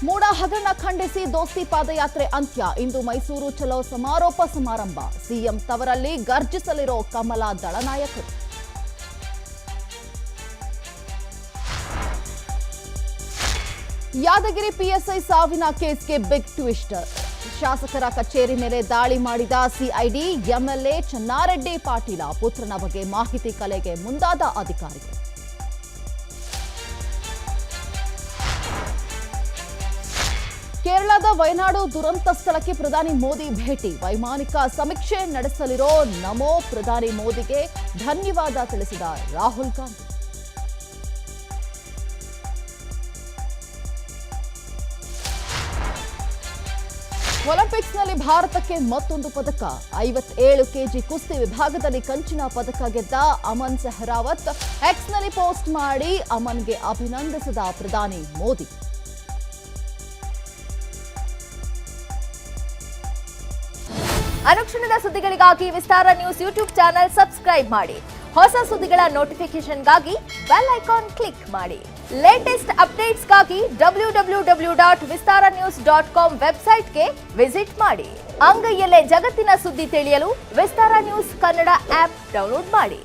ಮೂಡ ಹಗರಣ ಖಂಡಿಸಿ ದೋಸ್ತಿ ಪಾದಯಾತ್ರೆ ಅಂತ್ಯ. ಇಂದು ಮೈಸೂರು ಚಲೋ ಸಮಾರೋಪ ಸಮಾರಂಭ. ಸಿಎಂ ತವರಲ್ಲಿ ಗರ್ಜಿಸಲಿರೋ ಕಮಲ ದಳ ನಾಯಕರು. ಯಾದಗಿರಿ ಪಿಎಸ್ಐ ಸಾವಿನ ಕೇಸ್ಗೆ ಬಿಗ್ ಟ್ವಿಸ್ಟ್. ಶಾಸಕರ ಕಚೇರಿ ಮೇಲೆ ದಾಳಿ ಮಾಡಿದ ಸಿಐಡಿ. ಎಂಎಲ್ಎ ಚೆನ್ನಾರೆಡ್ಡಿ ಪಾಟೀಲ ಪುತ್ರನ ಬಗ್ಗೆ ಮಾಹಿತಿ ಕಲೆಗೆ ಮುಂದಾದ ಅಧಿಕಾರಿಗಳು. ಕೇರಳದ ವಯನಾಡು ದುರಂತ ಸ್ಥಳಕ್ಕೆ ಪ್ರಧಾನಿ ಮೋದಿ ಭೇಟಿ. ವೈಮಾನಿಕ ಸಮೀಕ್ಷೆ ನಡೆಸಲಿರೋ ನಮೋ ಪ್ರಧಾನಿ ಮೋದಿಗೆ ಧನ್ಯವಾದ ತಿಳಿಸಿದ ರಾಹುಲ್ ಗಾಂಧಿ. ಒಲಿಂಪಿಕ್ಸ್ನಲ್ಲಿ ಭಾರತಕ್ಕೆ ಮತ್ತೊಂದು ಪದಕ. 57 ಕೆಜಿ ಕುಸ್ತಿ ವಿಭಾಗದಲ್ಲಿ ಕಂಚಿನ ಪದಕ ಗೆದ್ದ ಅಮನ್ ಸೆಹರಾವತ್. ಎಕ್ಸ್ನಲ್ಲಿ ಪೋಸ್ಟ್ ಮಾಡಿ ಅಮನ್ಗೆ ಅಭಿನಂದಿಸಿದ ಪ್ರಧಾನಿ ಮೋದಿ. ಅನುಕ್ಷಣದ ಸುದ್ದಿಗಳಿಗಾಗಿ ವಿಸ್ತಾರ ನ್ಯೂಸ್ ಯೂಟ್ಯೂಬ್ ಚಾನೆಲ್ ಸಬ್ಸ್ಕ್ರೈಬ್ ಮಾಡಿ. ಹೊಸ ಸುದ್ದಿಗಳ ನೋಟಿಫಿಕೇಶನ್ಗಾಗಿ ಬೆಲ್ ಐಕಾನ್ ಕ್ಲಿಕ್ ಮಾಡಿ. ಲೇಟೆಸ್ಟ್ ಅಪ್ಡೇಟ್ಸ್ಗಾಗಿ www.vistaranews.com ವೆಬ್ಸೈಟ್ಗೆ ವಿಸಿಟ್ ಮಾಡಿ. ಅಂಗೈಯಲ್ಲೇ ಜಗತ್ತಿನ ಸುದ್ದಿ ತಿಳಿಯಲು ವಿಸ್ತಾರ ನ್ಯೂಸ್ ಕನ್ನಡ ಆಪ್ ಡೌನ್ಲೋಡ್ ಮಾಡಿ.